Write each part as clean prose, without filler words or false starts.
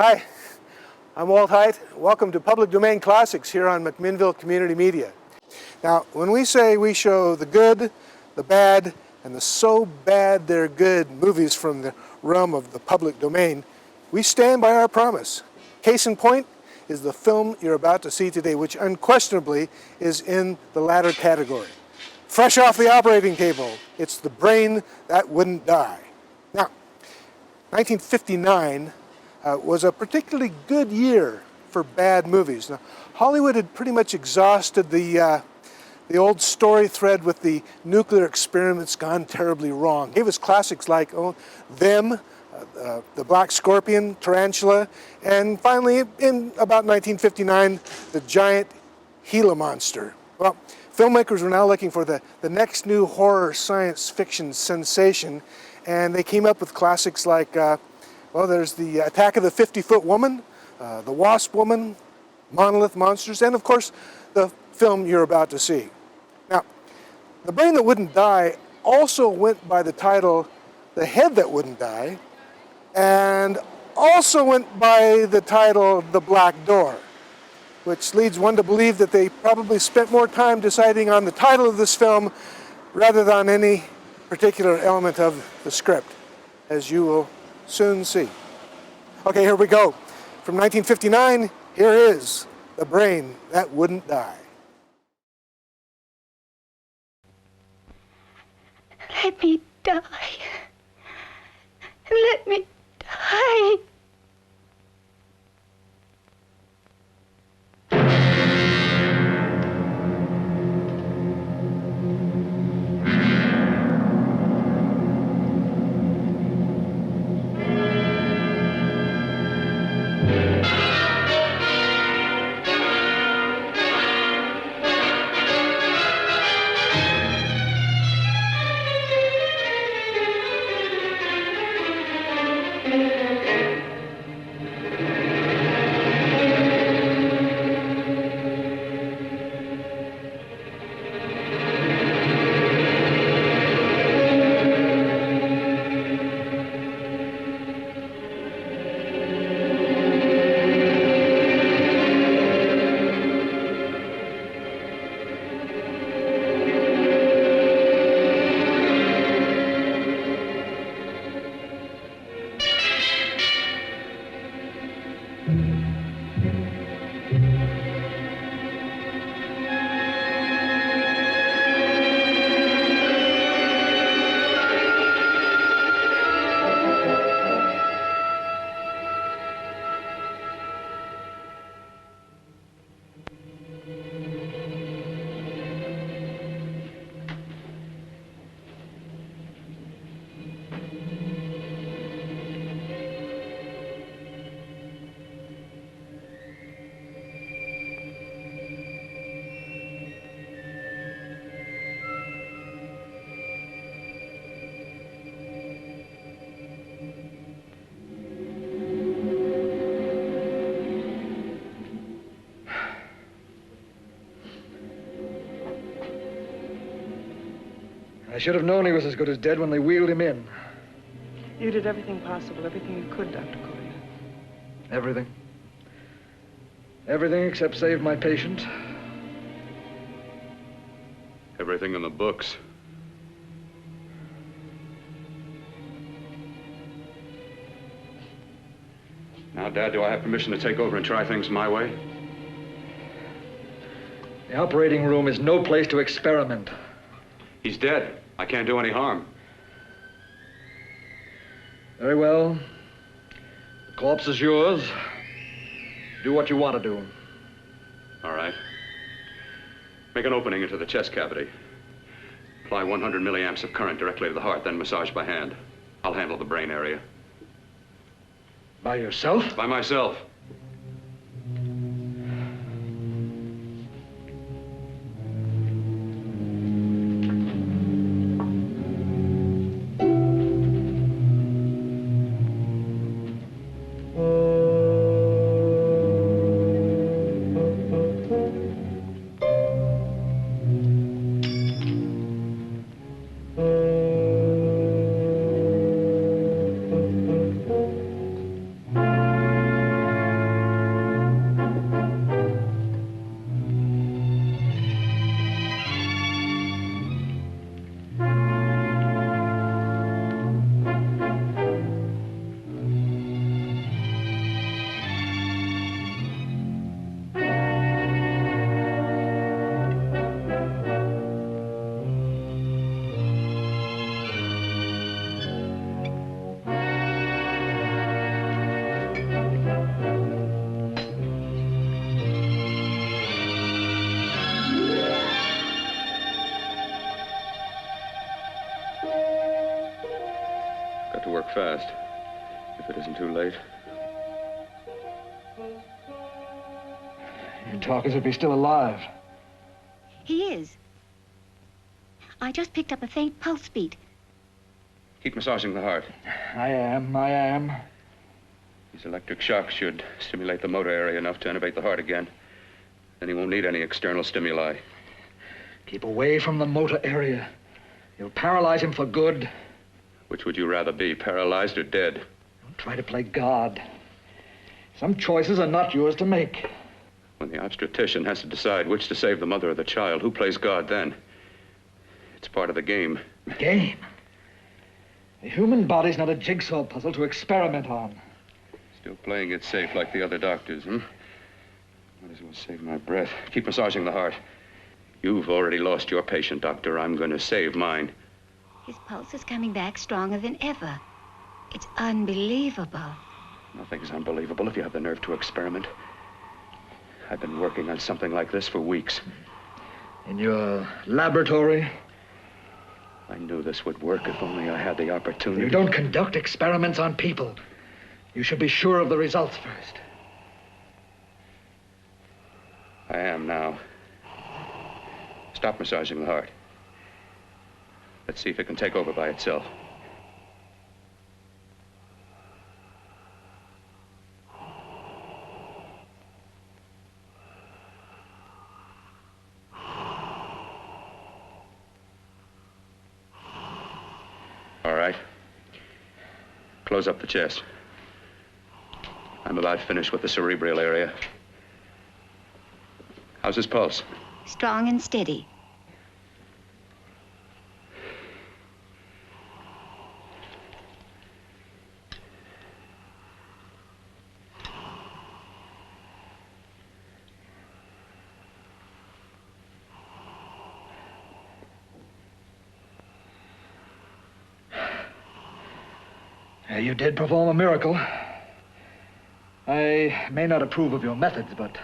Hi, I'm Walt Haight. Welcome to Public Domain Classics here on McMinnville Community Media. Now, when we say we show the good, the bad, and the so bad they're good movies from the realm of the public domain, we stand by our promise. Case in point is the film you're about to see today, which unquestionably is in the latter category. Fresh off the operating table, it's The Brain That Wouldn't Die. Now, 1959 was a particularly good year for bad movies. Now, Hollywood had pretty much exhausted the old story thread with the nuclear experiments gone terribly wrong. Gave us classics like Them, The Black Scorpion, Tarantula, and finally, in about 1959, the giant Gila monster. Well, filmmakers were now looking for the next new horror science fiction sensation, and they came up with classics like well, there's the Attack of the 50-Foot Woman, the Wasp Woman, Monolith Monsters, and of course, the film you're about to see. Now, The Brain That Wouldn't Die also went by the title The Head That Wouldn't Die, and also went by the title The Black Door, which leads one to believe that they probably spent more time deciding on the title of this film rather than any particular element of the script, as you will soon see. Okay, here we go. From 1959, here is The Brain That Wouldn't Die. Let me die. Let me die. I should have known he was as good as dead when they wheeled him in. You did everything possible, everything you could, Dr. Corey. Everything. Everything except save my patient. Everything in the books. Now, Dad, do I have permission to take over and try things my way? The operating room is no place to experiment. He's dead. I can't do any harm. Very well. The corpse is yours. Do what you want to do. All right. Make an opening into the chest cavity. Apply 100 milliamps of current directly to the heart, then massage by hand. I'll handle the brain area. By yourself? By myself. last, if it isn't too late. You talk as if he's still alive. He is. I just picked up a faint pulse beat. Keep massaging the heart. I am. These electric shocks should stimulate the motor area enough to innervate the heart again. Then he won't need any external stimuli. Keep away from the motor area. You'll paralyze him for good. Which would you rather be, paralyzed or dead? Don't try to play God. Some choices are not yours to make. When the obstetrician has to decide which to save the mother or the child, who plays God then? It's part of the game. Game? The human body's not a jigsaw puzzle to experiment on. Still playing it safe like the other doctors, Might as well save my breath. Keep massaging the heart. You've already lost your patient, Doctor. I'm going to save mine. His pulse is coming back stronger than ever. It's unbelievable. Nothing's unbelievable if you have the nerve to experiment. I've been working on something like this for weeks. In your laboratory? I knew this would work if only I had the opportunity. You don't conduct experiments on people. You should be sure of the results first. I am now. Stop massaging the heart. Let's see if it can take over by itself. All right. Close up the chest. I'm about finished with the cerebral area. How's his pulse? Strong and steady. You did perform a miracle. I may not approve of your methods, but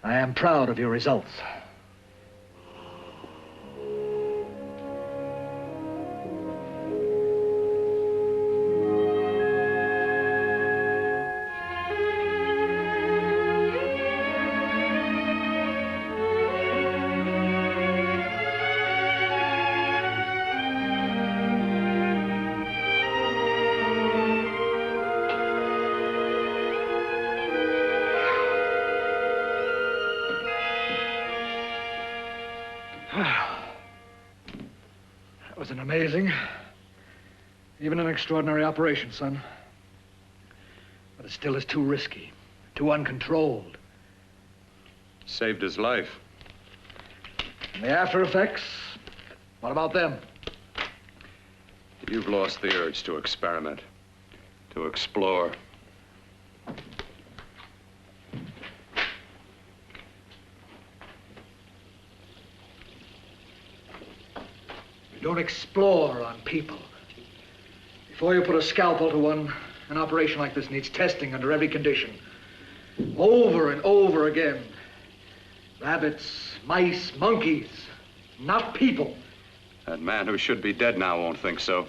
I am proud of your results. That was an amazing, even an extraordinary operation, son. But it still is too risky, too uncontrolled. Saved his life. And the after effects, what about them? You've lost the urge to experiment, to explore. You don't explore on people. Before you put a scalpel to one, an operation like this needs testing under every condition. Over and over again. Rabbits, mice, monkeys, not people. That man who should be dead now won't think so.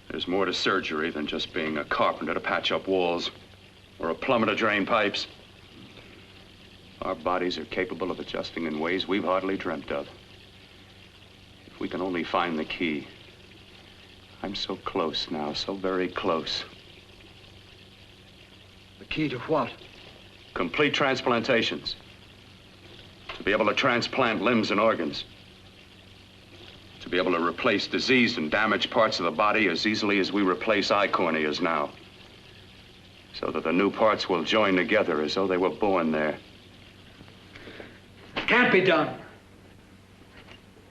There's more to surgery than just being a carpenter to patch up walls or a plumber to drain pipes. Our bodies are capable of adjusting in ways we've hardly dreamt of. If we can only find the key. I'm so close now, so very close. The key to what? Complete transplantations. To be able to transplant limbs and organs. To be able to replace diseased and damaged parts of the body as easily as we replace eye corneas now. So that the new parts will join together as though they were born there. It can't be done.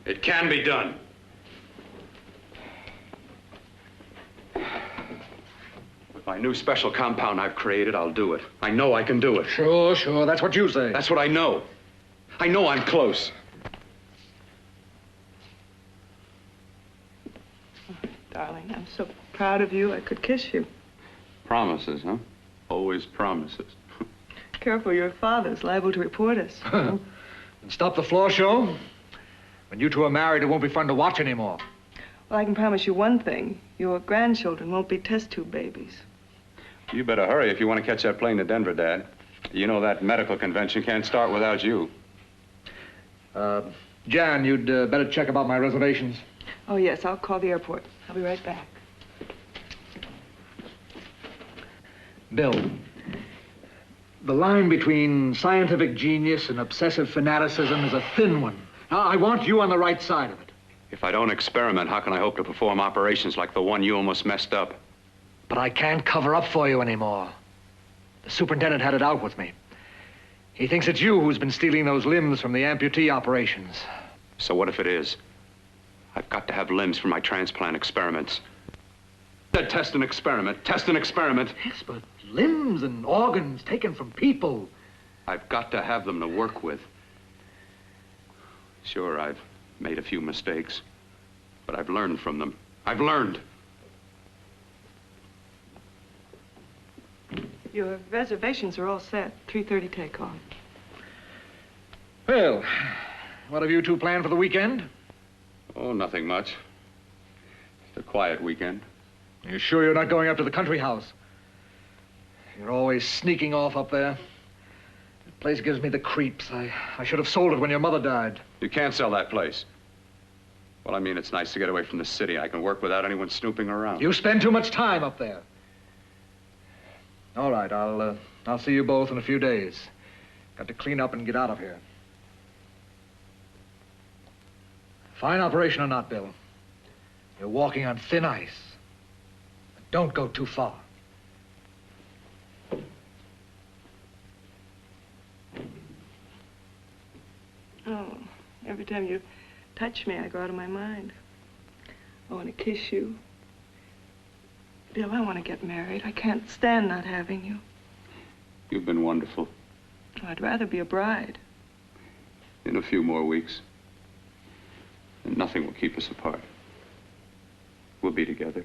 It can be done. With my new special compound I've created, I'll do it. I know I can do it. Sure, that's what you say. That's what I know. I know I'm close. Darling, I'm so proud of you, I could kiss you. Promises, huh? Always promises. Careful, your father's liable to report us. And stop the floor show. When you two are married, it won't be fun to watch anymore. Well, I can promise you one thing. Your grandchildren won't be test tube babies. You better hurry if you want to catch that plane to Denver, Dad. You know that medical convention can't start without you. Jan, you'd better check about my reservations. Oh, yes, I'll call the airport. I'll be right back. Bill, the line between scientific genius and obsessive fanaticism is a thin one. Now, I want you on the right side of it. If I don't experiment, how can I hope to perform operations like the one you almost messed up? But I can't cover up for you anymore. The superintendent had it out with me. He thinks it's you who's been stealing those limbs from the amputee operations. So what if it is? I've got to have limbs for my transplant experiments. Test and experiment, test and experiment. Yes, but limbs and organs taken from people. I've got to have them to work with. Sure, I've made a few mistakes, but I've learned from them. I've learned. Your reservations are all set. 3:30 takeoff. Well, what have you two planned for the weekend? Oh, nothing much. It's a quiet weekend. You sure you're not going up to the country house? You're always sneaking off up there. The place gives me the creeps. I should have sold it when your mother died. You can't sell that place. Well, I mean, it's nice to get away from the city. I can work without anyone snooping around. You spend too much time up there. All right, I'll see you both in a few days. Got to clean up and get out of here. Fine operation or not, Bill, you're walking on thin ice. But don't go too far. Oh, every time you touch me, I go out of my mind. I want to kiss you. Bill, I want to get married. I can't stand not having you. You've been wonderful. Oh, I'd rather be a bride. In a few more weeks, and nothing will keep us apart. We'll be together.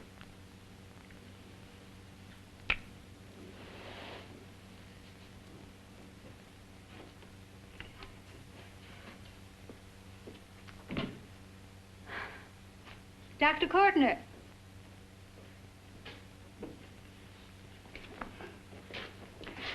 Dr. Cordner.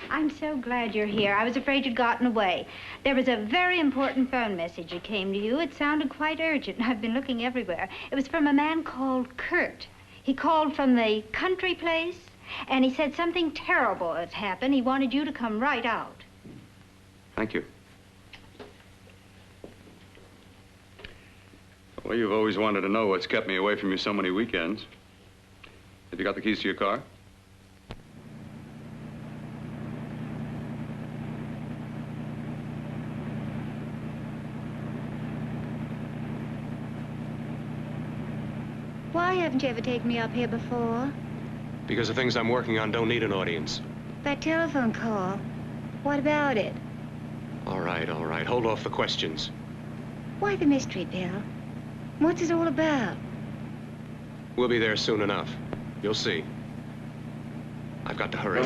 I'm so glad you're here. I was afraid you'd gotten away. There was a very important phone message that came to you. It sounded quite urgent. I've been looking everywhere. It was from a man called Kurt. He called from the country place, and he said something terrible had happened. He wanted you to come right out. Thank you. Well, you've always wanted to know what's kept me away from you so many weekends. Have you got the keys to your car? Why haven't you ever taken me up here before? Because the things I'm working on don't need an audience. That telephone call. What about it? All right, all right. Hold off the questions. Why the mystery, Bill? What's it all about? We'll be there soon enough. You'll see. I've got to hurry.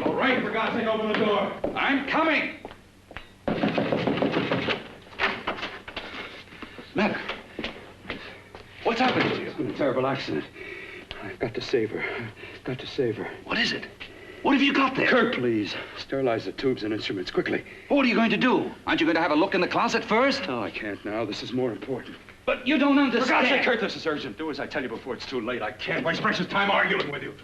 All right, for God's sake, open the door. I'm coming. Matter? What's happened to you? It's been a terrible accident. I've got to save her. Got to save her. What is it? What have you got there? Kurt, please. Sterilize the tubes and instruments quickly. What are you going to do? Aren't you going to have a look in the closet first? No, I can't now. This is more important. But you don't understand. For God's sake, Kurt, this is urgent. Do as I tell you before it's too late. I can't waste precious time arguing with you.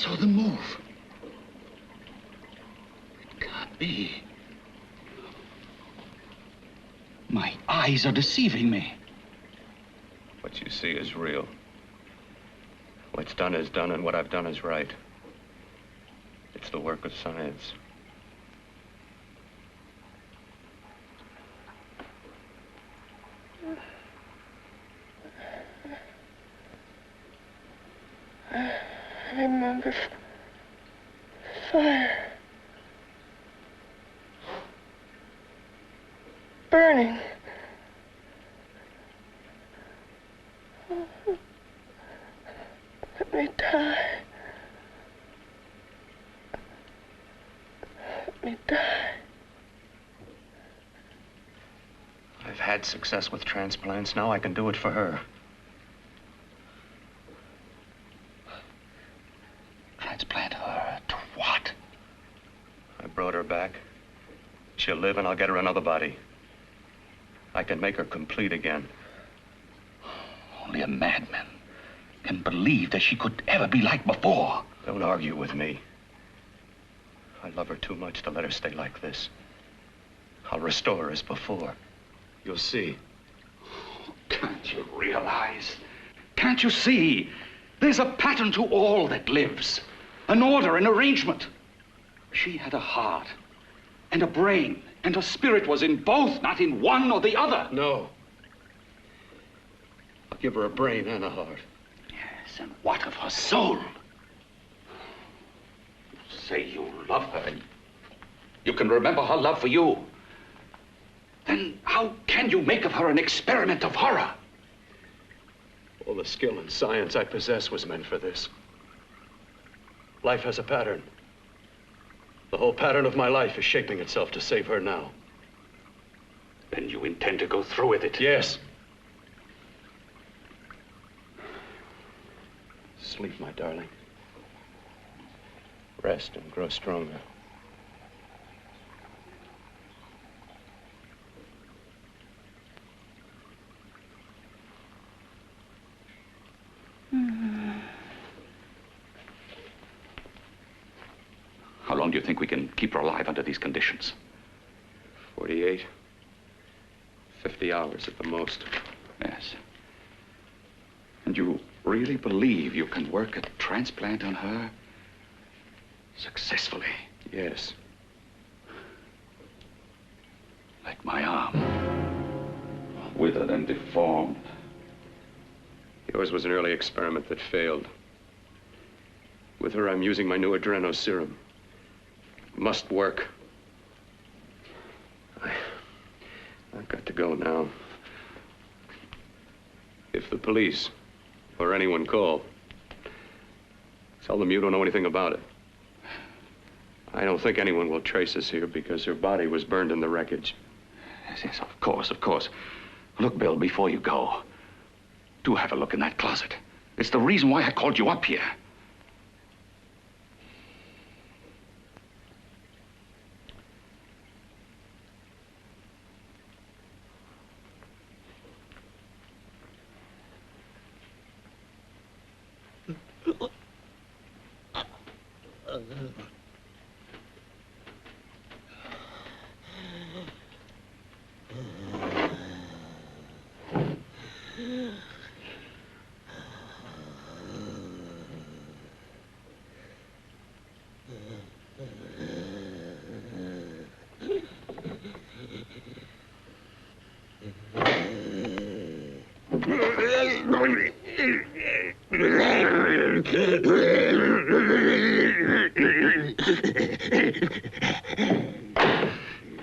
saw them move. It can't be. My eyes are deceiving me. What you see is real. What's done is done, and what I've done is right. It's the work of science. I remember fire. Burning. Let me die. Let me die. I've had success with transplants. Now I can do it for her. Transplant her to what? I brought her back. She'll live, and I'll get her another body. I can make her complete again. Only a madman can believe that she could ever be like before. Don't argue with me. I love her too much to let her stay like this. I'll restore her as before. You'll see. Can't you realize? Can't you see? There's a pattern to all that lives. An order, an arrangement. She had a heart and a brain, and her spirit was in both, not in one or the other. No. I'll give her a brain and a heart. Yes, and what of her soul? You say you love her, and you can remember her love for you. Then how can you make of her an experiment of horror? All the skill and science I possess was meant for this. Life has a pattern. The whole pattern of my life is shaping itself to save her now. Then you intend to go through with it? Yes. Sleep, my darling. Rest and grow stronger. How long do you think we can keep her alive under these conditions? 48. 50 hours at the most. Yes. And you really believe you can work a transplant on her successfully? Yes. Like my arm. Withered and deformed. Yours was an early experiment that failed. With her, I'm using my new adreno serum. Must work. I've got to go now. If the police or anyone call, tell them you don't know anything about it. I don't think anyone will trace us here because her body was burned in the wreckage. Yes, of course, of course. Look, Bill, before you go, do have a look in that closet. It's the reason why I called you up here.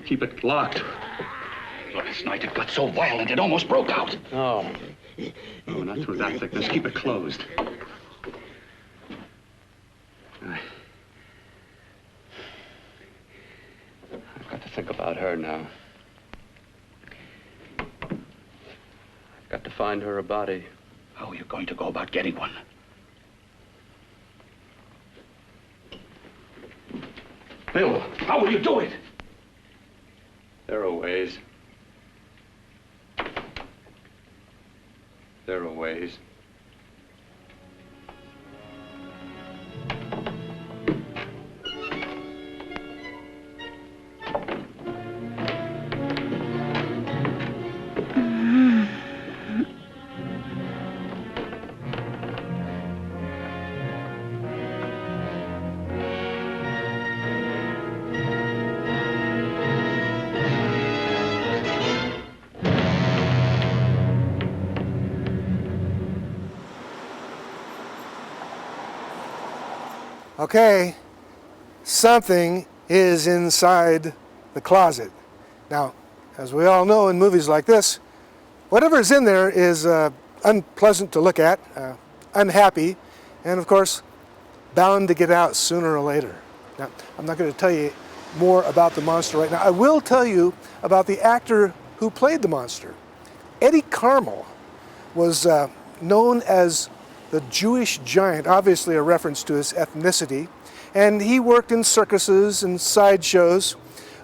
Keep it locked. Last night it got so violent it almost broke out. No. No, not through that thickness. Keep it closed. I've got to think about her now. I've got to find her a body. How are you going to go about getting one? Bill, how will you do it? There are ways. There are ways. Okay, something is inside the closet. Now, as we all know in movies like this, whatever is in there is unpleasant to look at, unhappy, and of course, bound to get out sooner or later. Now, I'm not going to tell you more about the monster right now. I will tell you about the actor who played the monster. Eddie Carmel was known as the Jewish Giant, obviously a reference to his ethnicity, and he worked in circuses and sideshows,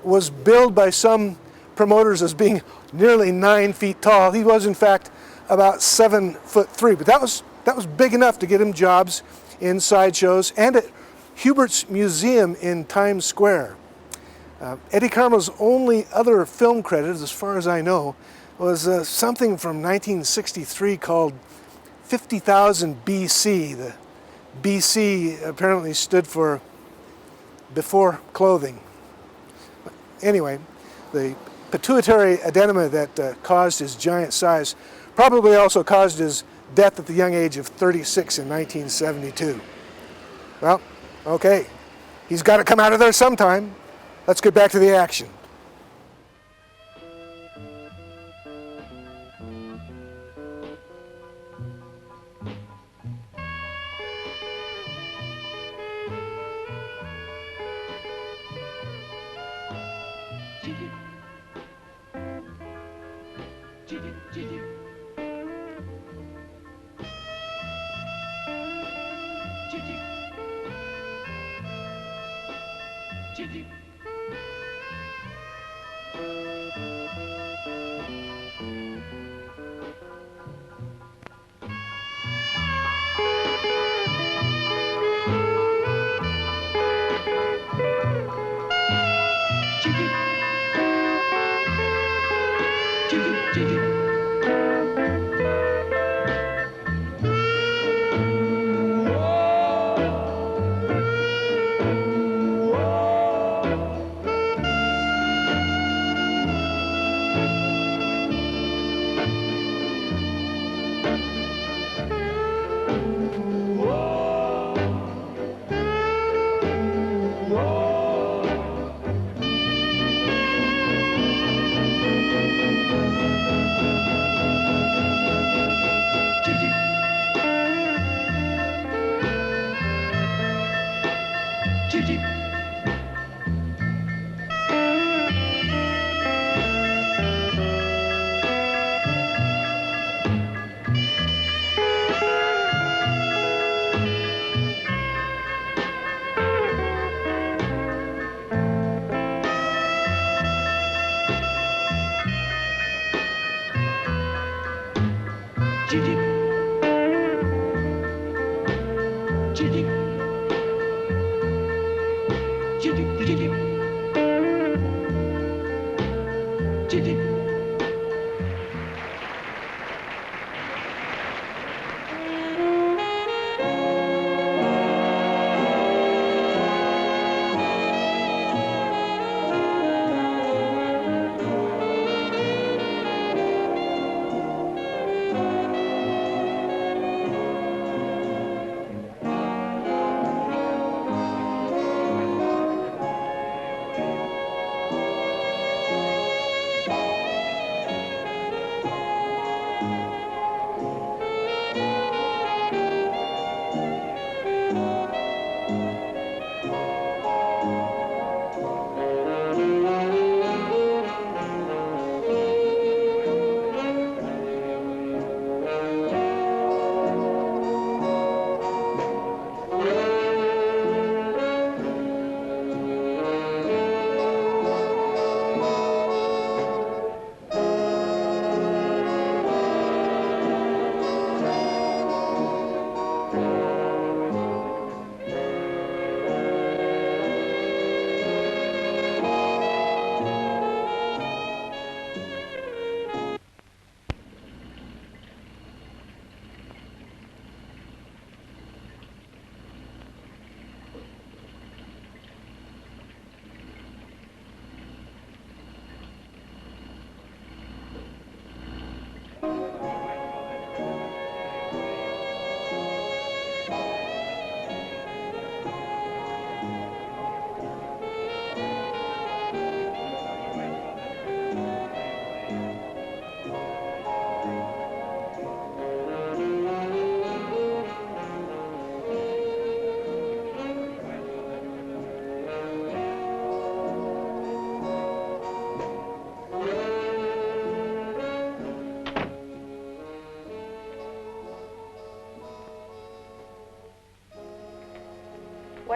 was billed by some promoters as being nearly 9 feet tall. He was in fact about 7'3", but that was big enough to get him jobs in sideshows and at Hubert's Museum in Times Square. Eddie Carmel's only other film credit, as far as I know, was something from 1963 called 50,000 BC. The BC apparently stood for before clothing. Anyway, the pituitary adenoma that caused his giant size probably also caused his death at the young age of 36 in 1972. Well, okay, he's got to come out of there sometime. Let's get back to the action.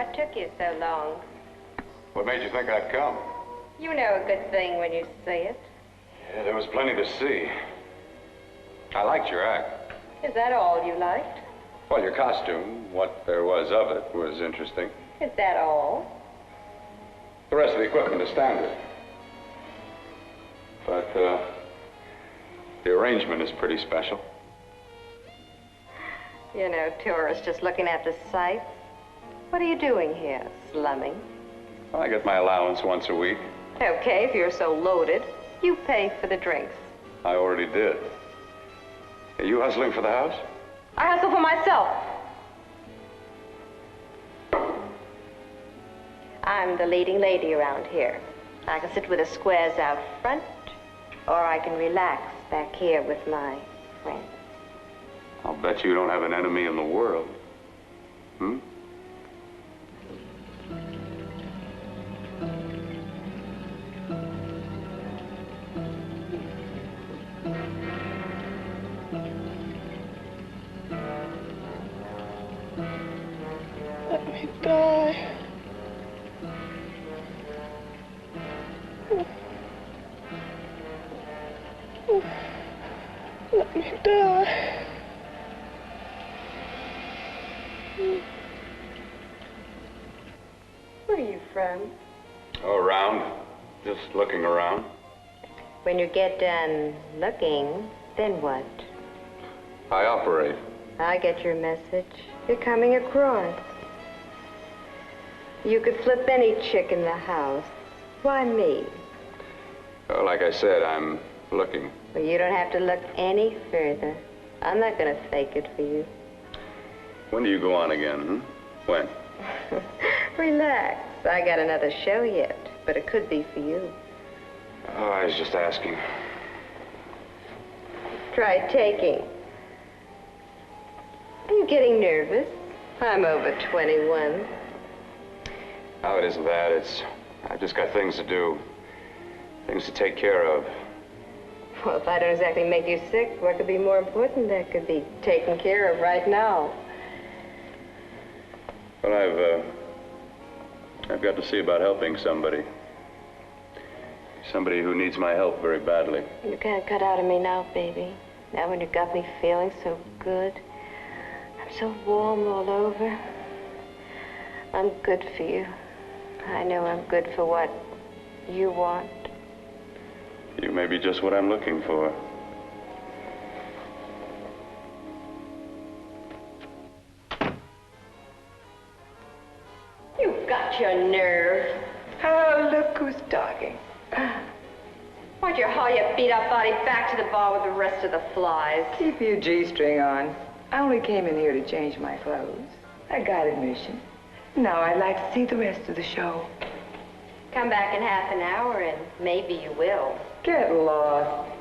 What took you so long? What made you think I'd come? You know a good thing when you see it. Yeah, there was plenty to see. I liked your act. Is that all you liked? Well, your costume, what there was of it, was interesting. Is that all? The rest of the equipment is standard. But, the arrangement is pretty special. You know, tourists just looking at the sights. What are you doing here? Slumming? I get my allowance once a week. Okay, if you're so loaded, you pay for the drinks. I already did. Are you hustling for the house? I hustle for myself. I'm the leading lady around here. I can sit with the squares out front, or I can relax back here with my friends. I'll bet you don't have an enemy in the world. Hmm? Let me die. Let me die. Where are you from? Oh, around. Just looking around. When you get done looking, then what? I operate. I get your message. You're coming across. You could flip any chick in the house. Why me? Oh, like I said, I'm looking. Well, you don't have to look any further. I'm not gonna fake it for you. When do you go on again, hmm? When? Relax. I got another show yet, but it could be for you. Oh, I was just asking. Try taking. Are you getting nervous? I'm over 21. No, it isn't that. I've just got things to do. Things to take care of. Well, if I don't exactly make you sick, what could be more important that could be taken care of right now? Well, I've got to see about helping somebody. Somebody who needs my help very badly. You can't cut out of me now, baby. Now when you got me feeling so good. I'm so warm all over. I'm good for you. I know I'm good for what you want. You may be just what I'm looking for. You've got your nerve. Oh, look who's talking. Why'd you haul your beat-up body back to the bar with the rest of the flies? Keep your G-string on. I only came in here to change my clothes. I got admission. Now I'd like to see the rest of the show. Come back in half an hour and maybe you will. Get lost.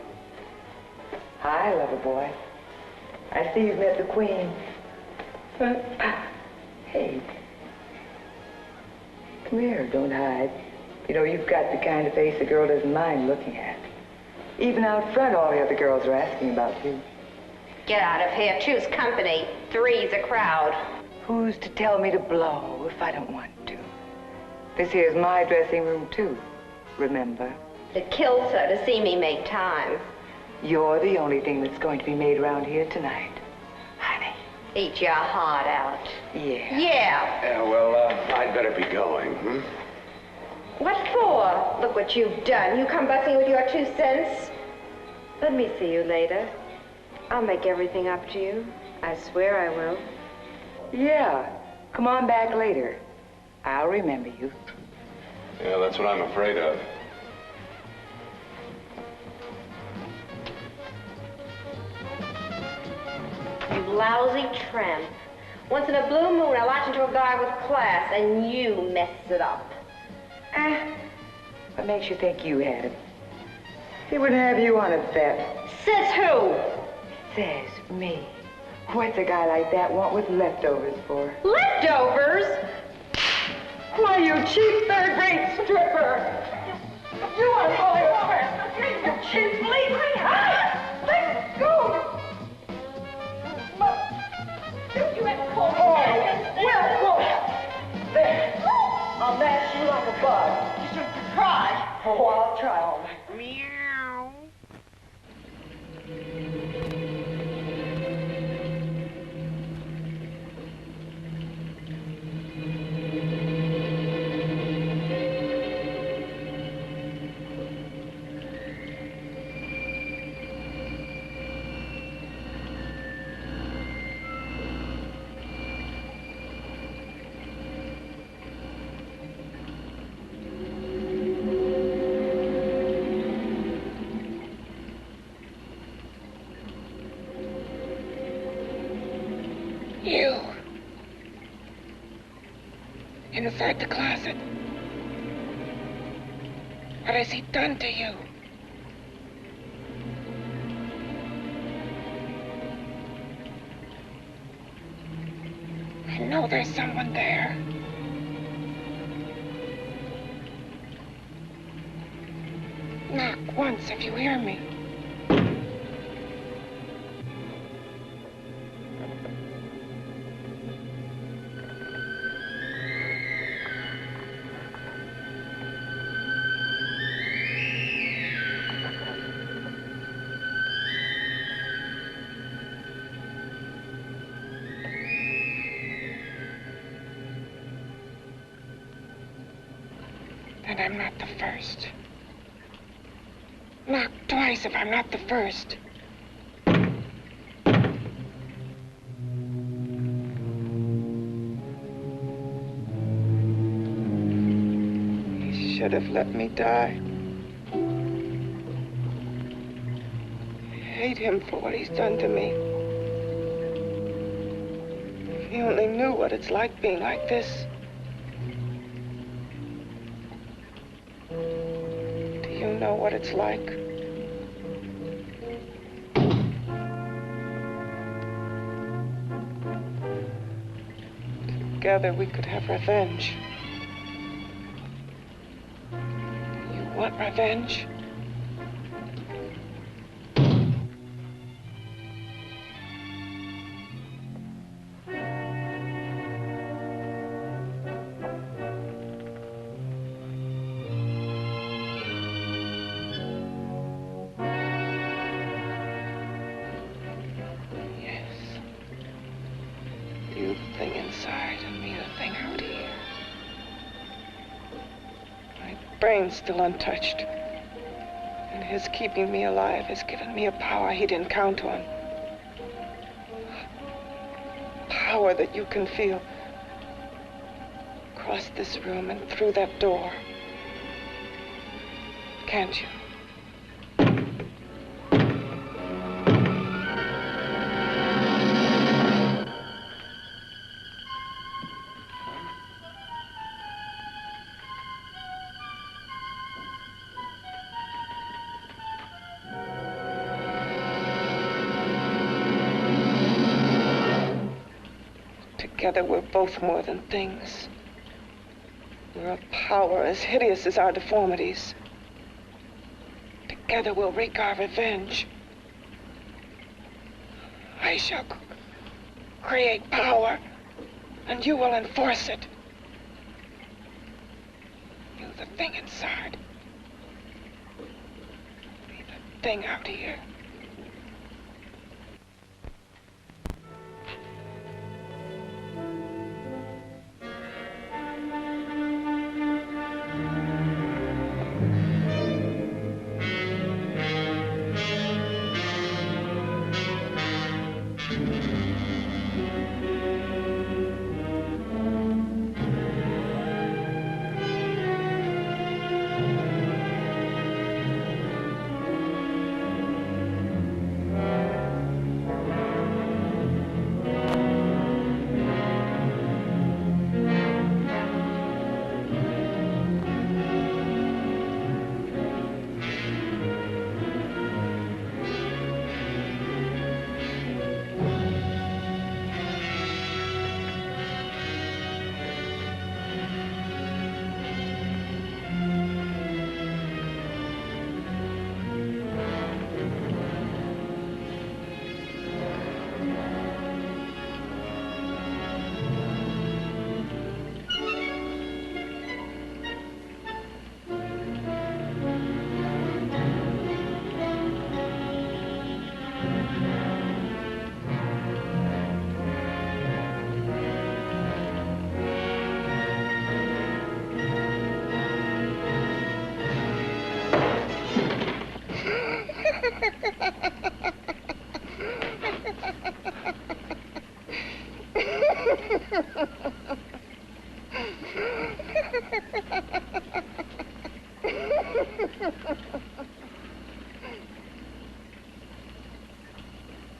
Hi, lover boy. I see you've met the queen. Hey. Come here, don't hide. You know, you've got the kind of face a girl doesn't mind looking at. Even out front, all the other girls are asking about you. Get out of here. Choose company. Three's a crowd. Who's to tell me to blow if I don't want to? This here's my dressing room, too. Remember? It kills her to see me make time. You're the only thing that's going to be made around here tonight. Honey. Eat your heart out. Yeah. Yeah. Yeah, well, I'd better be going, hmm? What for? Look what you've done. You come busting with your 2 cents. Let me see you later. I'll make everything up to you. I swear I will. Yeah. Come on back later. I'll remember you. Yeah, that's what I'm afraid of. You lousy tramp. Once in a blue moon, I latch into a guy with class, and you mess it up. What makes you think you had him? He wouldn't have you on a bet. Says who? Says me. What's a guy like that want with leftovers for? Leftovers? Why, you cheap third-rate stripper! You are falling over! You cheap, leave me! Let go! You had pulled me. Well, there. Oh, I'll try all right. Meow. You. Inside the closet. What has he done to you? I know there's someone there. Knock once if you hear me. And I'm not the first. Knock twice if I'm not the first. He should have let me die. I hate him for what he's done to me. If he only knew what it's like being like this. You know what it's like. Together we could have revenge. You want revenge? You the thing inside and me the thing out here. My brain's still untouched. And his keeping me alive has given me a power he didn't count on. Power that you can feel. Across this room and through that door. Can't you? Together we're both more than things. We're a power as hideous as our deformities. Together we'll wreak our revenge. I shall create power, and you will enforce it. You the thing inside. Me the thing out here.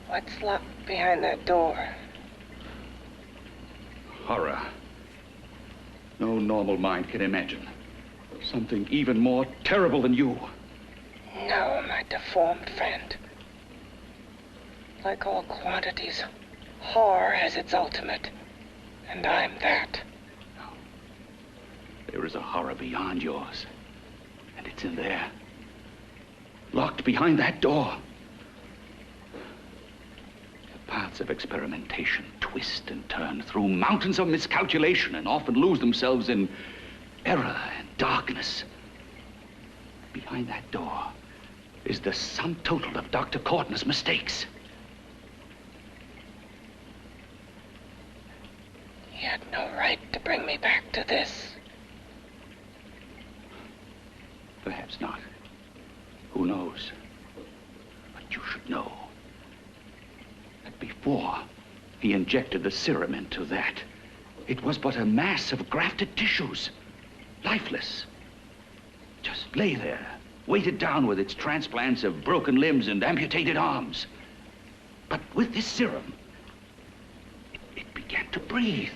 What's locked behind that door? Horror. No normal mind can imagine. Something even more terrible than you. No, my deformed friend. Like all quantities, horror has its ultimate. And I'm that. No. There is a horror beyond yours. And it's in there. Locked behind that door. The paths of experimentation twist and turn through mountains of miscalculation and often lose themselves in error and darkness. Behind that door is the sum total of Dr. Courtney's mistakes. He had no right to bring me back to this. Perhaps not. Who knows? But you should know that before he injected the serum into that, it was but a mass of grafted tissues, lifeless. Just lay there, weighted down with its transplants of broken limbs and amputated arms. But with this serum, it began to breathe.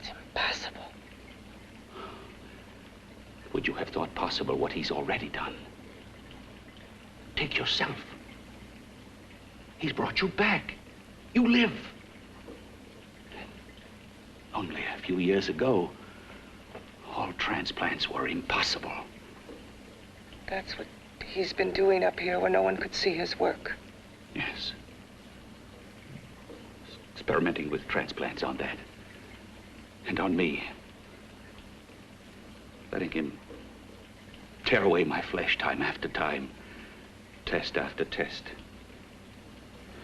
It's impossible. Would you have thought possible what he's already done? Take yourself. He's brought you back. You live. Only a few years ago, all transplants were impossible. That's what he's been doing up here where no one could see his work. Yes. Experimenting with transplants on that. And on me. Letting him tear away my flesh time after time. Test after test.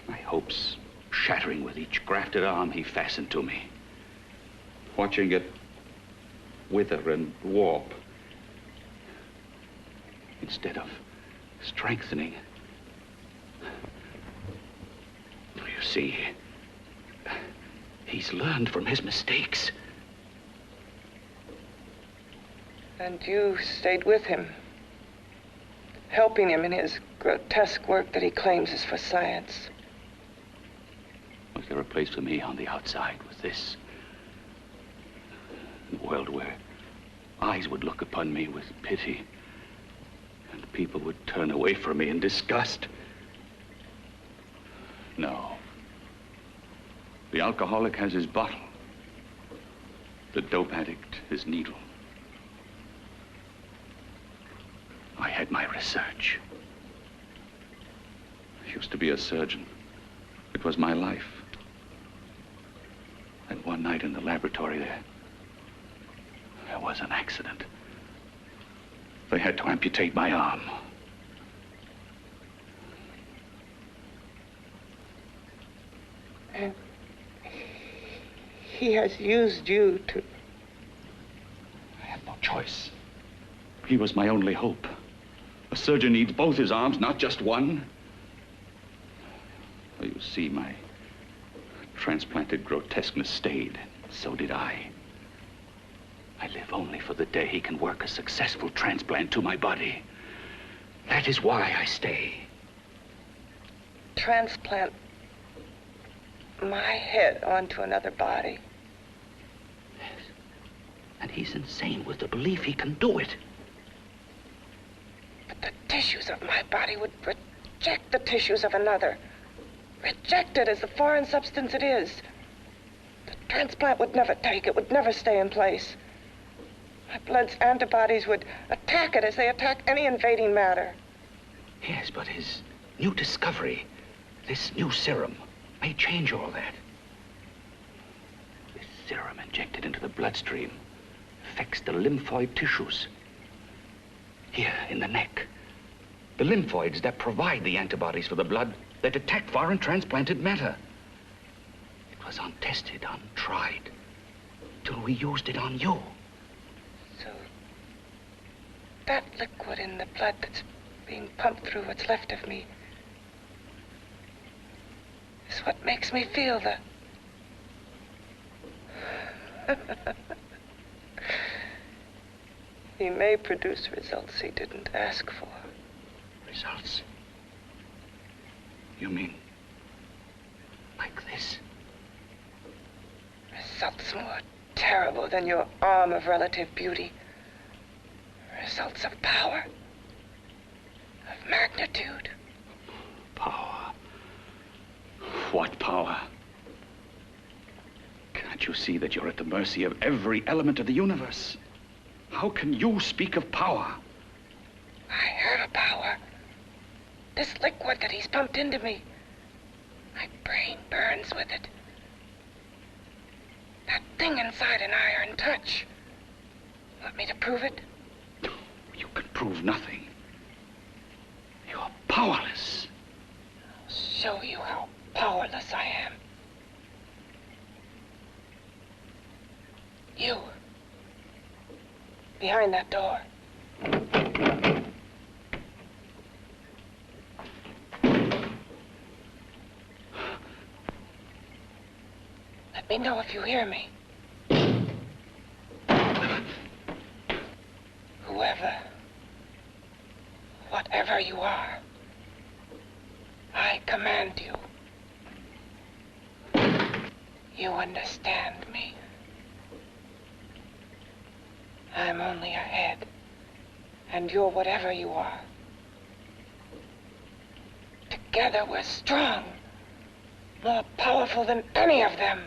My hopes shattering with each grafted arm he fastened to me. Watching it wither and warp. Instead of strengthening. You see, he's learned from his mistakes. And you stayed with him, helping him in his grotesque work that he claims is for science. Was there a place for me on the outside with this? A world where eyes would look upon me with pity and people would turn away from me in disgust? No. The alcoholic has his bottle. The dope addict his needle. I had my research. I used to be a surgeon. It was my life. And one night in the laboratory there was an accident. They had to amputate my arm. And he has used you to... I had no choice. He was my only hope. A surgeon needs both his arms, not just one. Well, you see, my transplanted grotesqueness stayed. So did I. I live only for the day he can work a successful transplant to my body. That is why I stay. Transplant my head onto another body. Yes. And he's insane with the belief he can do it. But the tissues of my body would reject the tissues of another. Reject it as the foreign substance it is. The transplant would never take it, would never stay in place. My blood's antibodies would attack it as they attack any invading matter. Yes, but his new discovery, this new serum, may change all that. This serum injected into the bloodstream affects the lymphoid tissues. Here, in the neck. The lymphoids that provide the antibodies for the blood that attack foreign transplanted matter. It was untested, untried, till we used it on you. So, that liquid in the blood that's being pumped through what's left of me is what makes me feel the... He may produce results he didn't ask for. Results? You mean Results more terrible than your arm of relative beauty. Results of power, of magnitude. Power. What power? Can't you see that you're at the mercy of every element of the universe? How can you speak of power? I have a power. This liquid that he's pumped into me. My brain burns with it. That thing inside an iron touch. Want me to prove it? You can prove nothing. You're powerless. I'll show you how powerless I am. You. Behind that door. Let me know if you hear me. Whoever, whatever you are, I command you. You understand me. I'm only a head, and you're whatever you are. Together we're strong, more powerful than any of them.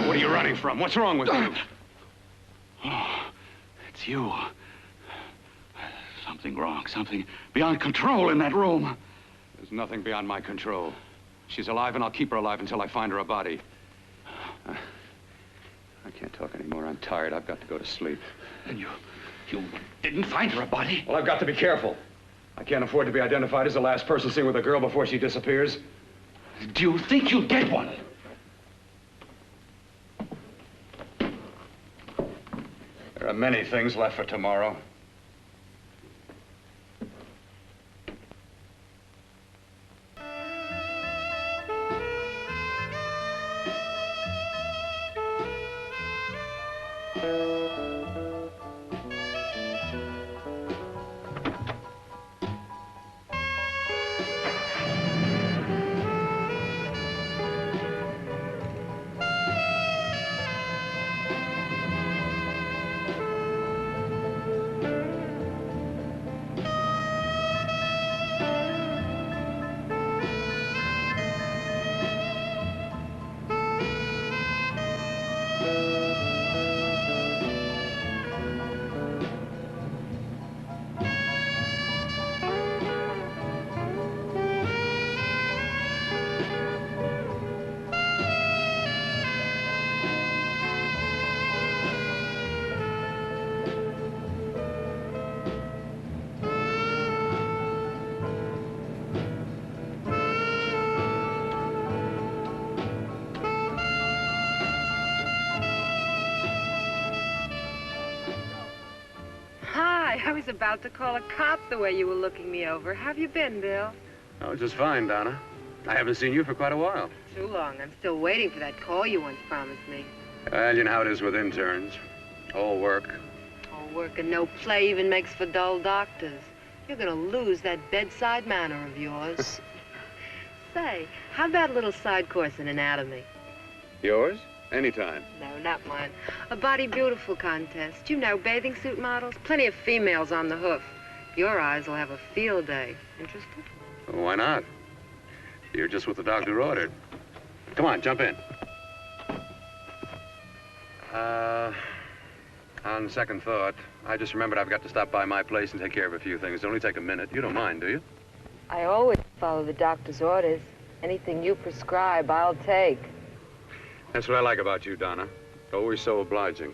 What are you running from? What's wrong with you? Oh, it's you. Something wrong, something beyond control in that room. There's nothing beyond my control. She's alive, and I'll keep her alive until I find her a body. I can't talk anymore. I'm tired. I've got to go to sleep. And you didn't find her a body? Well, I've got to be careful. I can't afford to be identified as the last person seen with a girl before she disappears. Do you think you'll get one? There are many things left for tomorrow. I was about to call a cop the way you were looking me over. How have you been, Bill? Oh, just fine, Donna. I haven't seen you for quite a while. Too long. I'm still waiting for that call you once promised me. Well, you know how it is with interns. All work. All work and no play even makes for dull doctors. You're gonna lose that bedside manner of yours. Say, how about a little side course in anatomy? Yours? Anytime. No, not mine. A Body Beautiful contest. You know, bathing suit models. Plenty of females on the hoof. Your eyes will have a field day. Interested? Well, why not? You're just what the doctor ordered. Come on, jump in. On second thought, I just remembered I've got to stop by my place and take care of a few things. It'll only take a minute. You don't mind, do you? I always follow the doctor's orders. Anything you prescribe, I'll take. That's what I like about you, Donna. Always so obliging.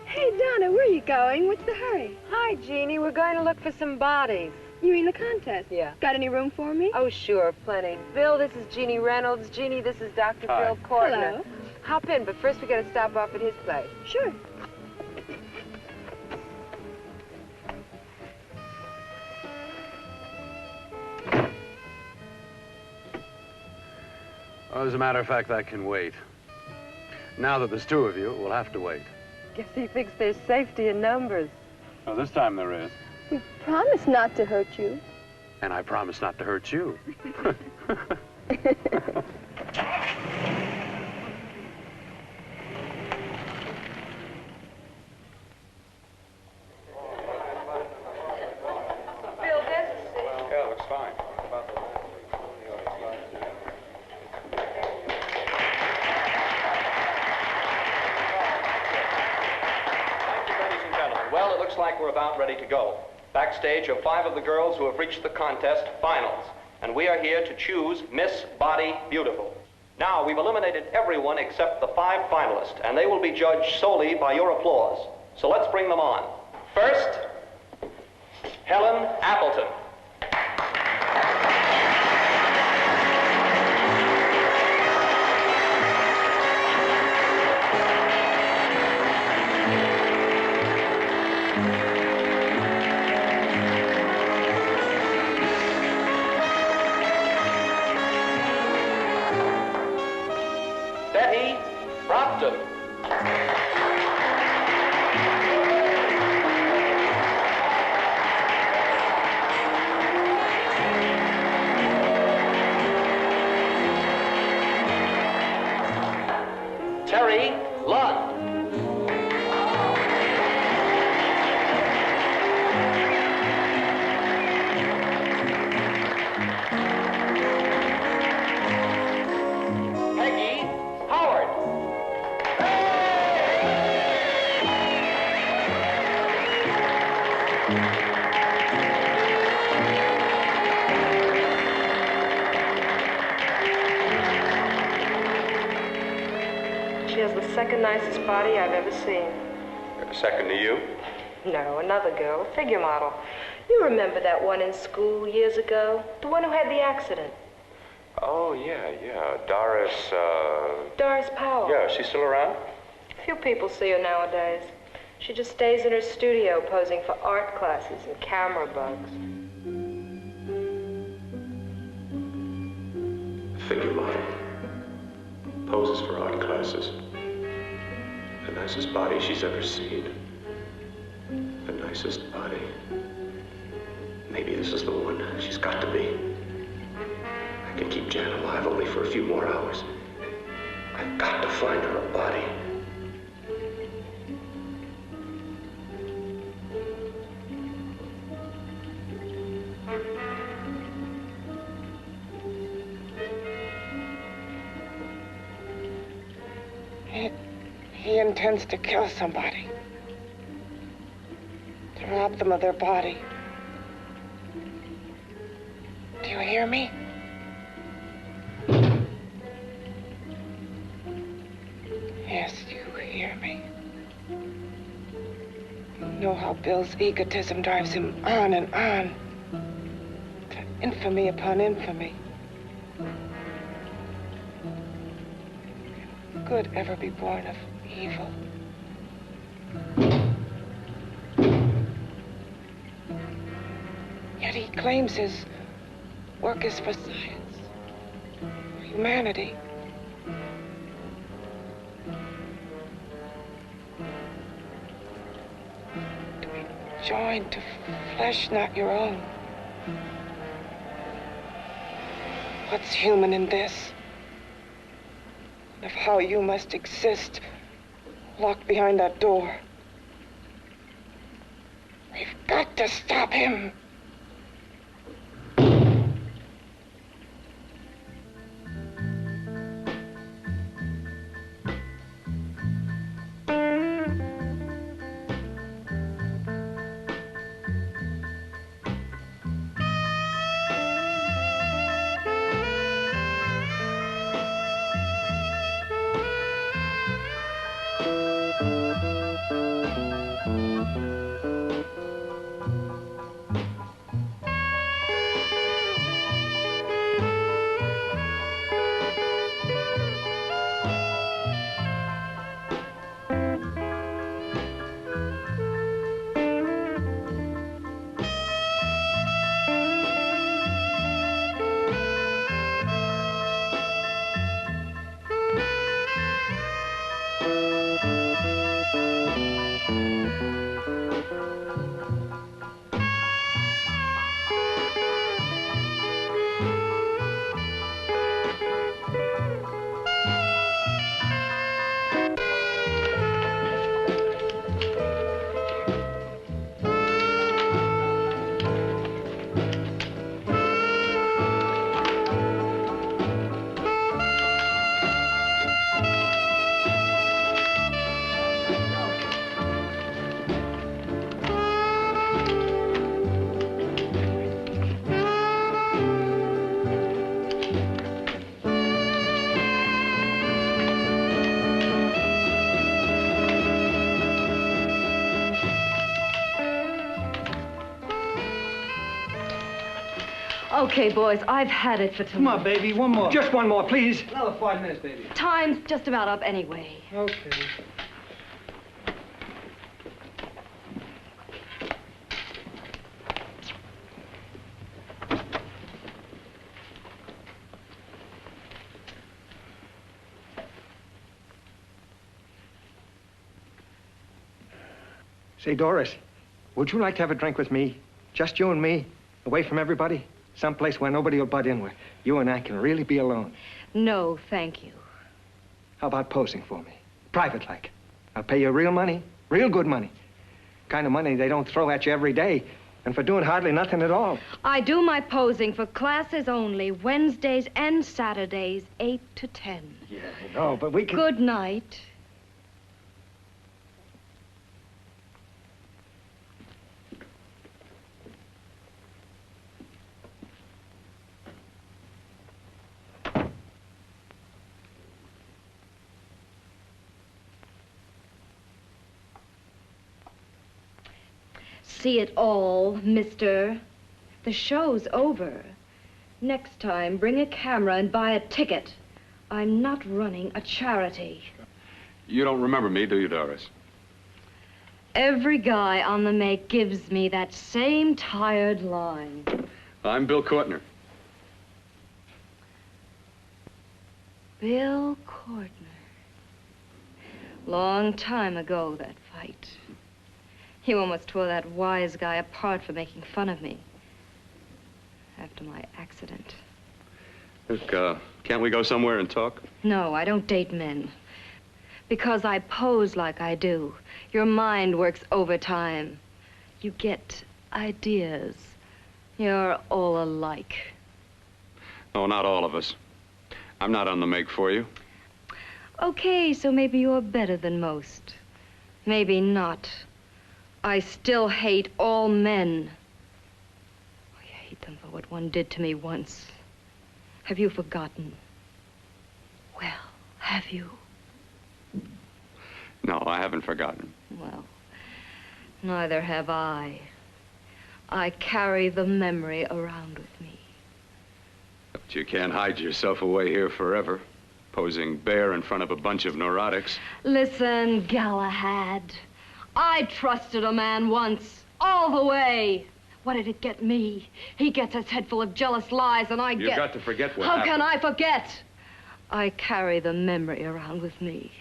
Hey, Donna, where are you going? What's the hurry? Hi, Jeannie. We're going to look for some bodies. You mean the contest? Yeah. Got any room for me? Oh, sure, plenty. Bill, this is Jeannie Reynolds. Jeannie, this is Dr. Hi. Phil Kortner. Hello. Hop in, but first we got to stop off at his place. Sure. Well, as a matter of fact, that can wait. Now that there's two of you, we'll have to wait. Guess he thinks there's safety in numbers. Oh, this time there is. We promise not to hurt you. And I promise not to hurt you. We're about ready to go. Backstage are 5 of the girls who have reached the contest finals, and we are here to choose Miss Body Beautiful. Now, we've eliminated everyone except the 5 finalists, and they will be judged solely by your applause. So let's bring them on. First, Helen Appleton. She has the second nicest body I've ever seen. Second to you? No, another girl, a figure model. You remember that one in school years ago? The one who had the accident. Oh, yeah. Doris, Doris Powell. Yeah, is she still around? Few people see her nowadays. She just stays in her studio posing for art classes and camera bugs. Figure model. Poses for art classes. The nicest body she's ever seen. The nicest body. Maybe this is the one. She's got to be. I can keep Jan alive only for a few more hours. I've got to find her a body. He intends to kill somebody. To rob them of their body. Do you hear me? Yes, you hear me. You know how Bill's egotism drives him on and on. To infamy upon infamy. Can good ever be born of evil? Yet he claims his work is for science, for humanity. To be joined to flesh not your own. What's human in this? Of how you must exist, locked behind that door. We've got to stop him. Okay, boys, I've had it for tonight. Come on, baby, one more. Just one more, please. Another 5 minutes, baby. Time's just about up anyway. Okay. Say, Doris, would you like to have a drink with me? Just you and me, away from everybody? Someplace where nobody will butt in, where you and I can really be alone. No, thank you. How about posing for me? Private-like. I'll pay you real money, real good money. Kind of money they don't throw at you every day, and for doing hardly nothing at all. I do my posing for classes only, Wednesdays and Saturdays, 8 to 10. Yeah, I know, but we can... Good night. See it all, mister. The show's over. Next time, bring a camera and buy a ticket. I'm not running a charity. You don't remember me, do you, Doris? Every guy on the make gives me that same tired line. I'm Bill Courtner. Bill Courtner. Long time ago, that fight. You almost tore that wise guy apart for making fun of me. After my accident. Look, can't we go somewhere and talk? No, I don't date men. Because I pose like I do, your mind works overtime. You get ideas. You're all alike. Oh, not all of us. I'm not on the make for you. Okay, so maybe you're better than most. Maybe not. I still hate all men. I hate them for what one did to me once. Have you forgotten? Well, have you? No, I haven't forgotten. Well, neither have I. I carry the memory around with me. But you can't hide yourself away here forever, posing bare in front of a bunch of neurotics. Listen, Galahad. I trusted a man once, all the way. What did it get me? He gets his head full of jealous lies, and I get... You've got to forget what How happened. can I forget? I carry the memory around with me.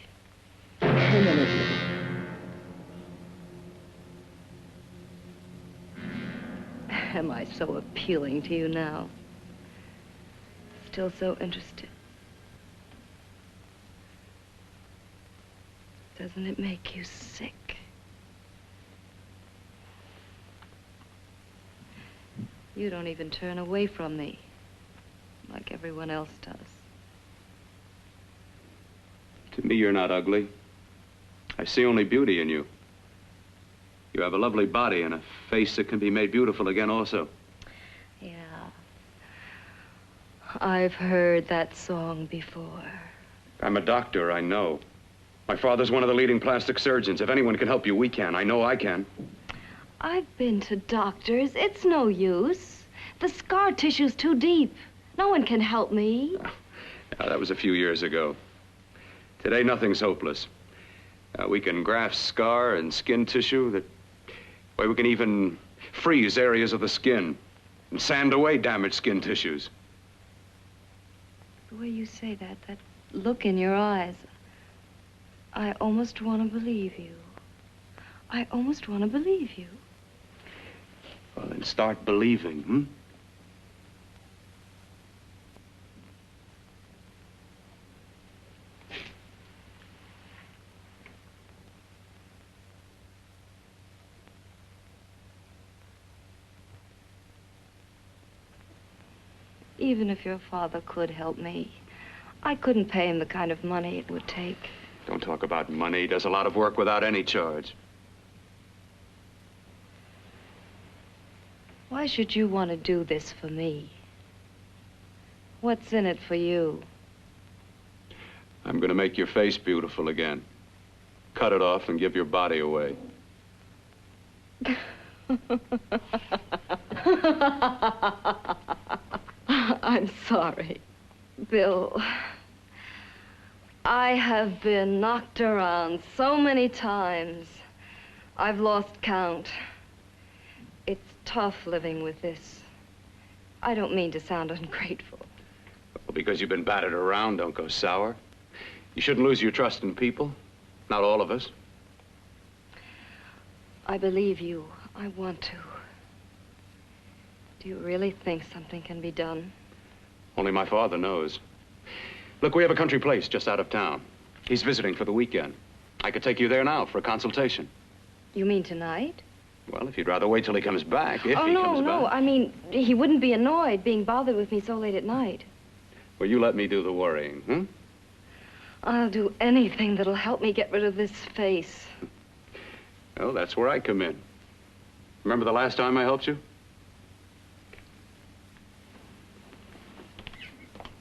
Am I so appealing to you now? Still so interested? Doesn't it make you sick? You don't even turn away from me, like everyone else does. To me, you're not ugly. I see only beauty in you. You have a lovely body and a face that can be made beautiful again also. Yeah. I've heard that song before. I'm a doctor, I know. My father's one of the leading plastic surgeons. If anyone can help you, we can. I know I can. I've been to doctors. It's no use. The scar tissue's too deep. No one can help me. That was a few years ago. Today, nothing's hopeless. We can graft scar and skin tissue that... Well, we can even freeze areas of the skin and sand away damaged skin tissues. The way you say that, that look in your eyes, I almost want to believe you. I almost want to believe you. Well, then start believing, hmm? Even if your father could help me, I couldn't pay him the kind of money it would take. Don't talk about money. He does a lot of work without any charge. Why should you want to do this for me? What's in it for you? I'm going to make your face beautiful again. Cut it off and give your body away. I'm sorry. Bill, I have been knocked around so many times. I've lost count. It's tough living with this. I don't mean to sound ungrateful. Well, because you've been battered around, don't go sour. You shouldn't lose your trust in people. Not all of us. I believe you. I want to. Do you really think something can be done? Only my father knows. Look, we have a country place just out of town. He's visiting for the weekend. I could take you there now for a consultation. You mean tonight? Well, if you'd rather wait till he comes back, if he comes no. back. I mean, he wouldn't be annoyed being bothered with me so late at night. Well, you let me do the worrying, hmm? I'll do anything that'll help me get rid of this face. Well, that's where I come in. Remember the last time I helped you?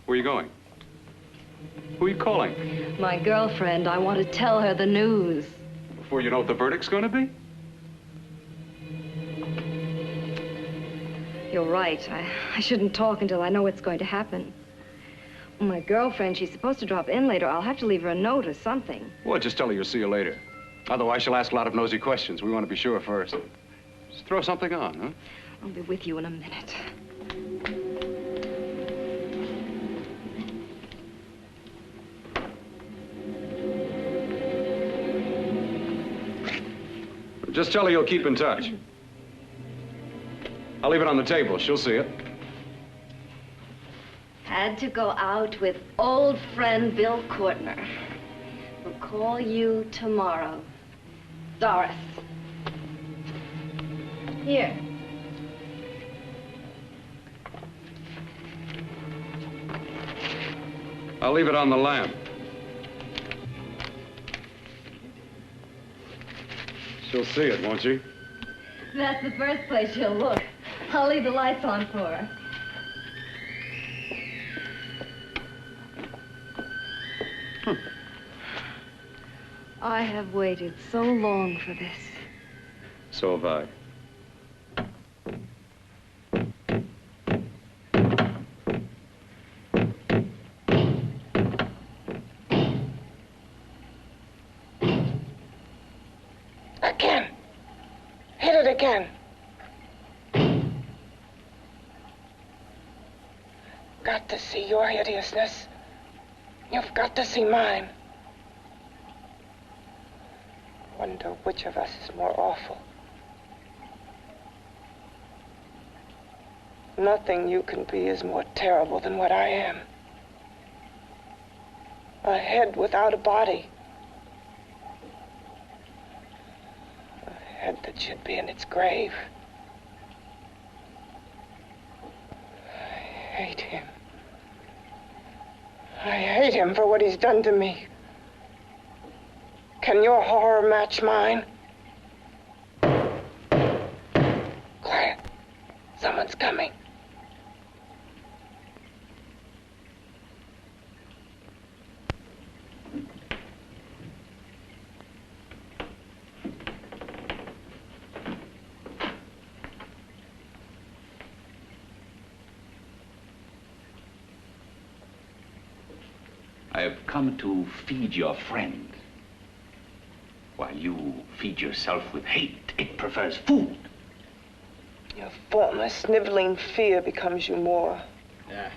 Where are you going? Who are you calling? My girlfriend. I want to tell her the news. Before you know what the verdict's going to be? You're right. I shouldn't talk until I know what's going to happen. My girlfriend, she's supposed to drop in later. I'll have to leave her a note or something. Well, just tell her you'll see you later. Otherwise, she'll ask a lot of nosy questions. We want to be sure first. Just throw something on, huh? I'll be with you in a minute. Just tell her you'll keep in touch. I'll leave it on the table. She'll see it. Had to go out with old friend Bill Courtner. We'll call you tomorrow. Doris. Here. I'll leave it on the lamp. She'll see it, won't she? That's the first place she'll look. I'll leave the lights on for her. I have waited so long for this. So have I. Again. Hit it again. Got to see your hideousness. You've got to see mine. Wonder which of us is more awful. Nothing you can be is more terrible than what I am. A head without a body. A head that should be in its grave. I hate him. I hate him for what he's done to me. Can your horror match mine? Quiet. Someone's coming. I have come to feed your friend. While you feed yourself with hate, it prefers food. Your formless, sniveling fear becomes you more. Yeah.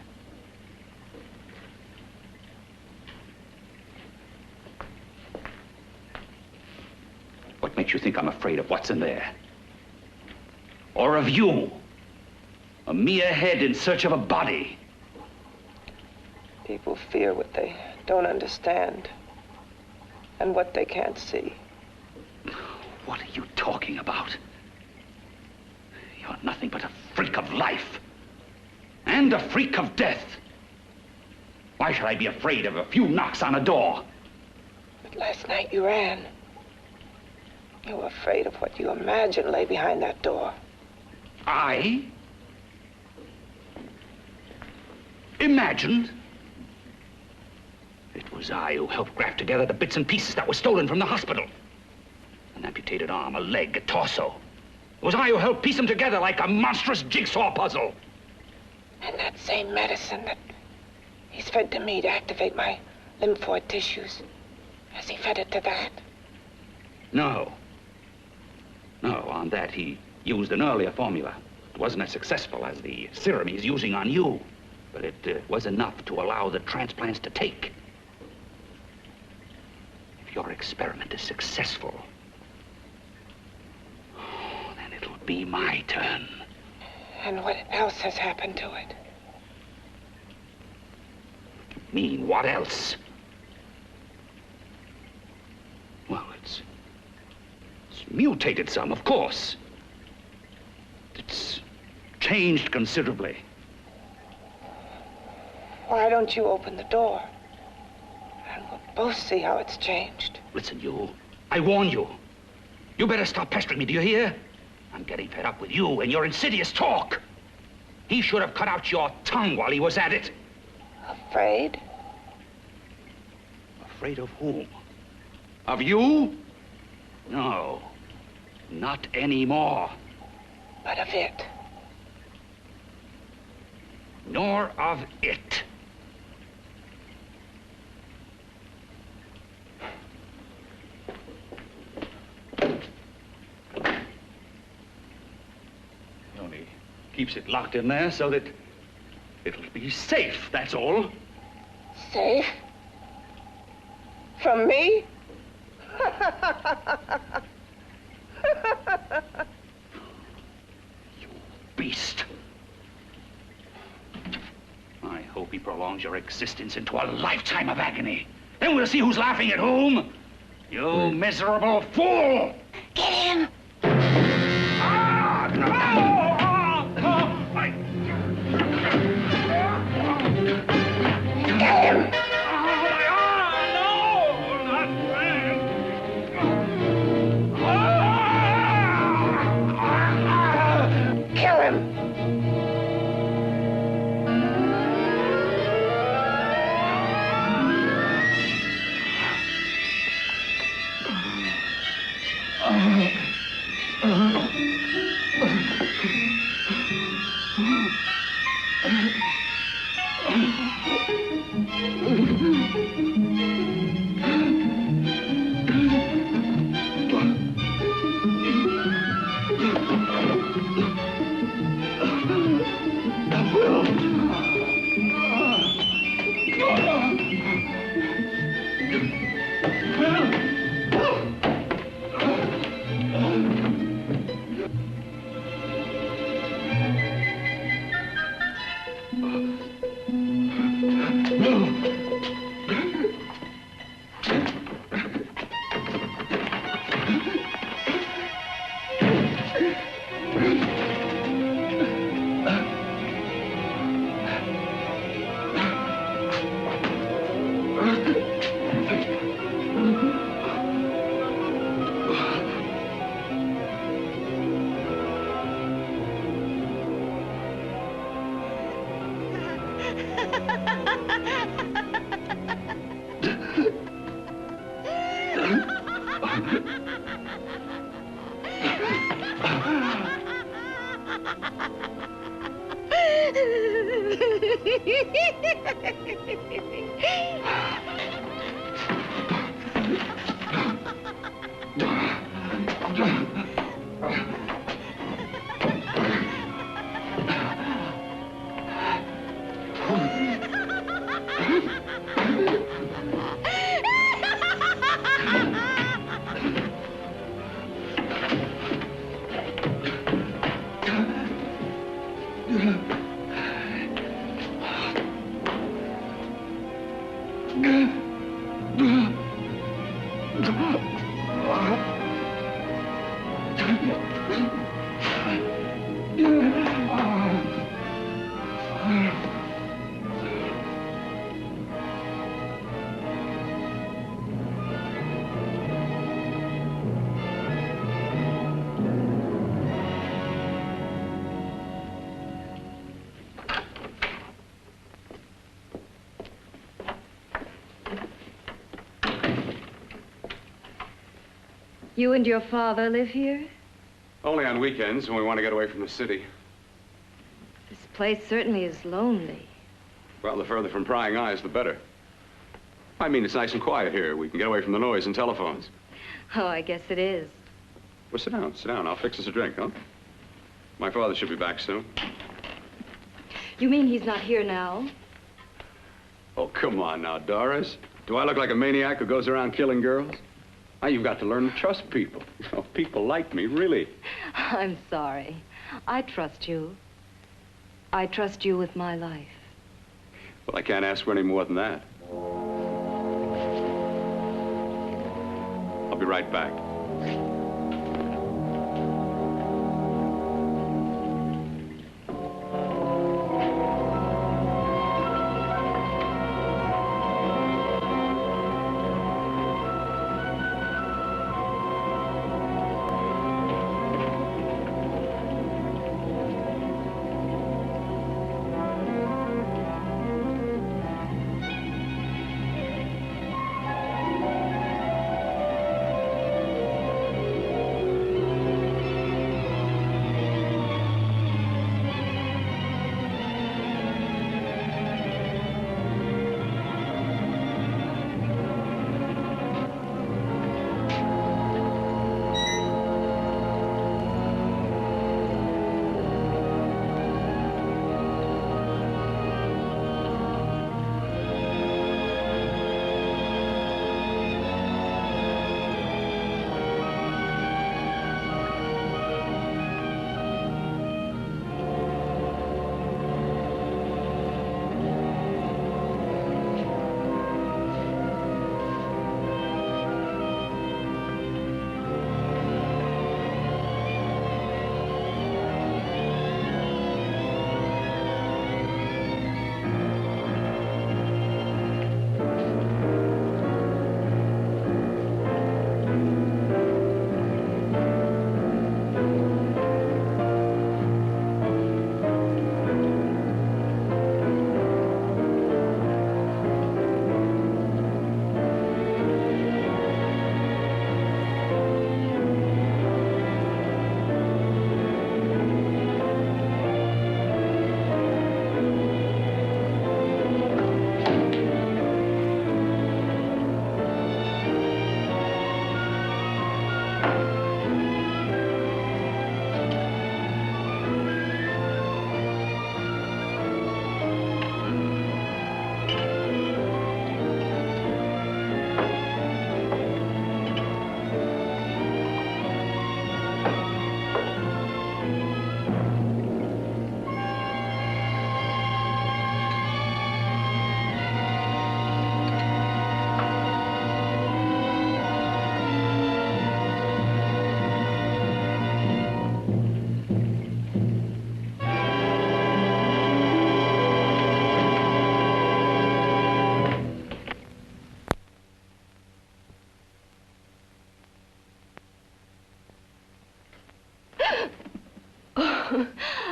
What makes you think I'm afraid of what's in there? Or of you? A mere head in search of a body. People fear what they don't understand and what they can't see. What are you talking about? You're nothing but a freak of life. And a freak of death. Why should I be afraid of a few knocks on a door? But last night you ran. You were afraid of what you imagined lay behind that door. I? Imagined? It was I who helped graft together the bits and pieces that were stolen from the hospital. An amputated arm, a leg, a torso. It was I who helped piece them together like a monstrous jigsaw puzzle. And that same medicine that he's fed to me to activate my lymphoid tissues. Has he fed it to that? No. No, on that he used an earlier formula. It wasn't as successful as the serum he's using on you, but it was enough to allow the transplants to take. If your experiment is successful, then it'll be my turn. And what else has happened to it? Mean what else? Well, it's mutated some, of course. It's changed considerably. Why don't you open the door? And we'll both see how it's changed. Listen, you. I warn you. You better stop pestering me, do you hear? I'm getting fed up with you and your insidious talk. He should have cut out your tongue while he was at it. Afraid? Afraid of whom? Of you? No, not anymore. But of it. Nor of it. He only keeps it locked in there so that it'll be safe, that's all. Safe? From me? You beast. I hope he prolongs your existence into a lifetime of agony. Then we'll see who's laughing at whom. You miserable fool! Get him! Ah, no! Get him! Kill him! You and your father live here? Only on weekends when we want to get away from the city. This place certainly is lonely. Well, the further from prying eyes, the better. I mean, it's nice and quiet here. We can get away from the noise and telephones. Oh, I guess it is. Well, sit down, sit down. I'll fix us a drink, huh? My father should be back soon. You mean he's not here now? Oh, come on now, Doris. Do I look like a maniac who goes around killing girls? Now, you've got to learn to trust people. You know, people like me, really. I'm sorry. I trust you. I trust you with my life. Well, I can't ask for any more than that. I'll be right back.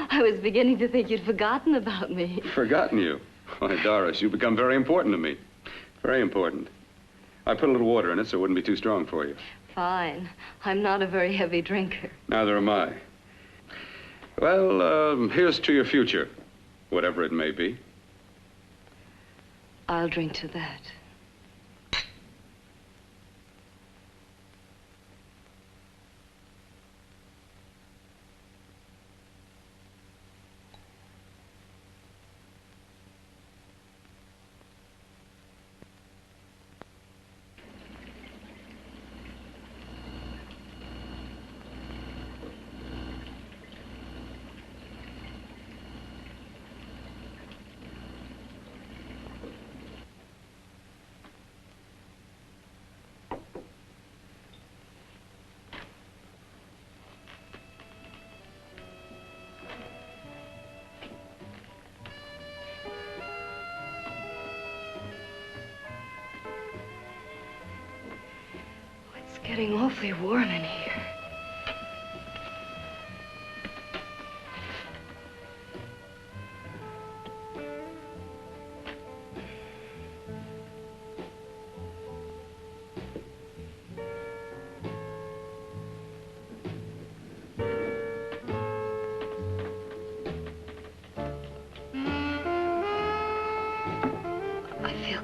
I was beginning to think you'd forgotten about me. Forgotten you? Why, Doris, you've become very important to me. Very important. I put a little water in it so it wouldn't be too strong for you. Fine. I'm not a very heavy drinker. Neither am I. Well, here's to your future, whatever it may be. I'll drink to that. It's getting awfully warm in here.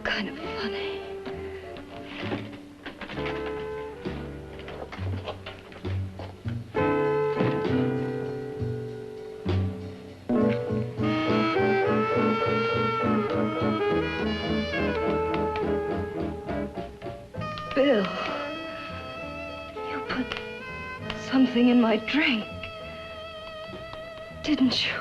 kind of funny. Bill, you put something in my drink, didn't you?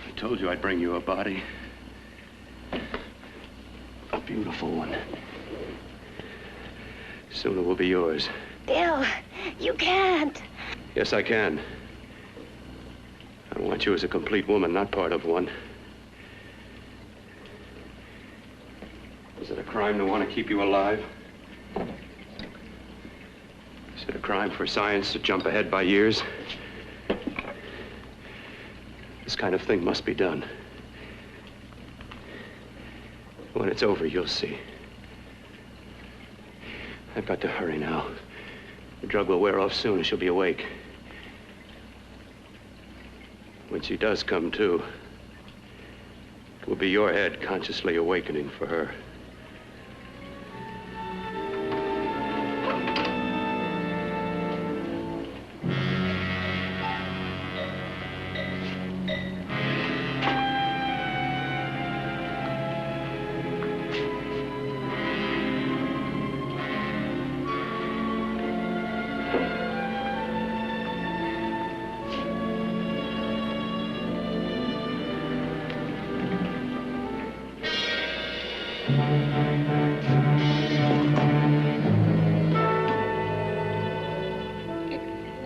I told you I'd bring you a body. A beautiful one. Soon it will be yours. Bill, you can't. Yes, I can. I want you as a complete woman, not part of one. Is it a crime to want to keep you alive? Is it a crime for science to jump ahead by years? This kind of thing must be done. When it's over, you'll see. I've got to hurry now. The drug will wear off soon and she'll be awake. When she does come to, it will be your head consciously awakening for her.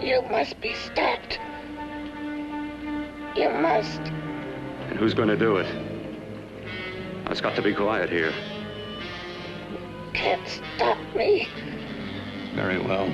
You must be stopped. You must. And who's going to do it? It's got to be quiet here. Can't stop me. Very well.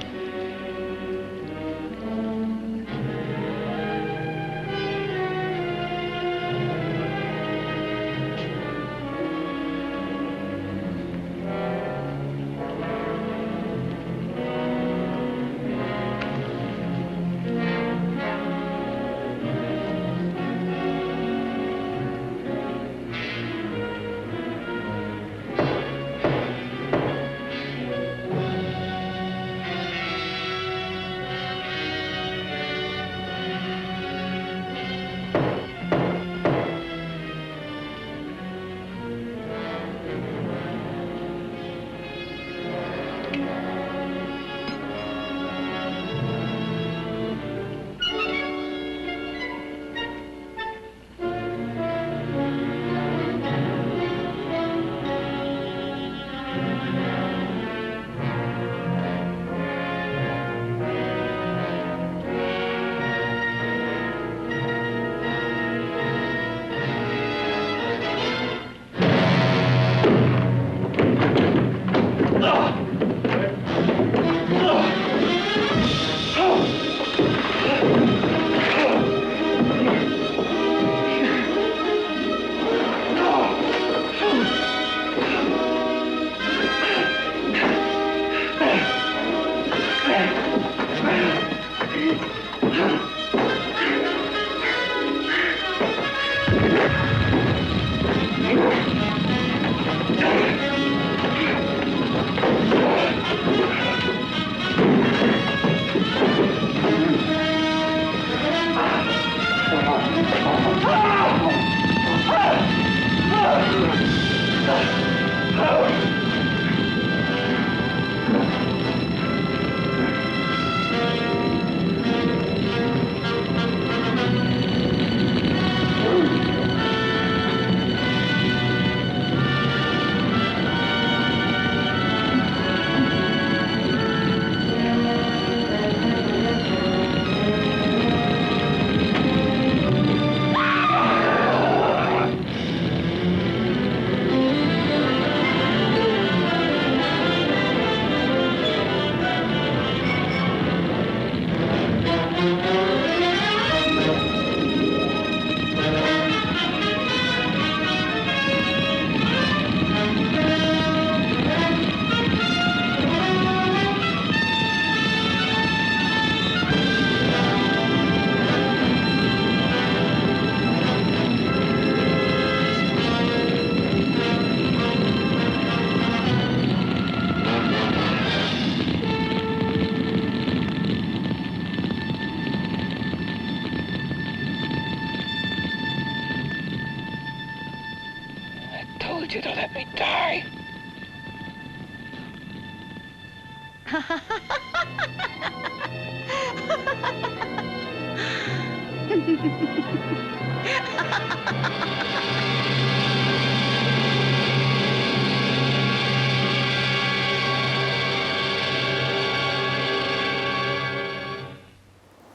let me die.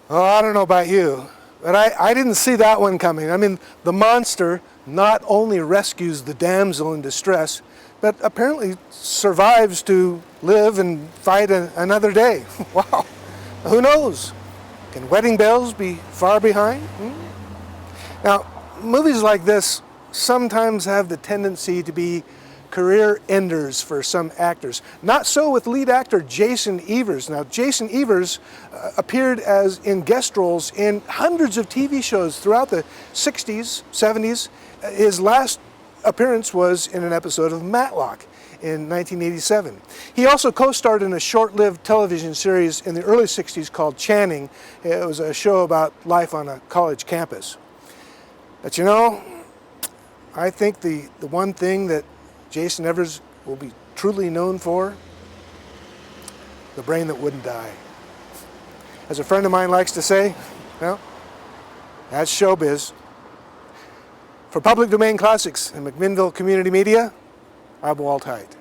Oh, I don't know about you, but I didn't see that one coming. I mean, the monster not only rescues the damsel in distress, but apparently survives to live and fight another day. Wow, who knows? Can wedding bells be far behind? Now, movies like this sometimes have the tendency to be career enders for some actors. Not so with lead actor Jason Evers. Now, Jason Evers appeared in guest roles in hundreds of TV shows throughout the 60s, 70s. His last appearance was in an episode of Matlock in 1987. He also co-starred in a short-lived television series in the early 60s called Channing. It was a show about life on a college campus. But you know, I think the one thing that Jason Evers will be truly known for, the brain that wouldn't die. As a friend of mine likes to say, well, that's showbiz. For Public Domain Classics and McMinnville Community Media, I'm Walt Haight.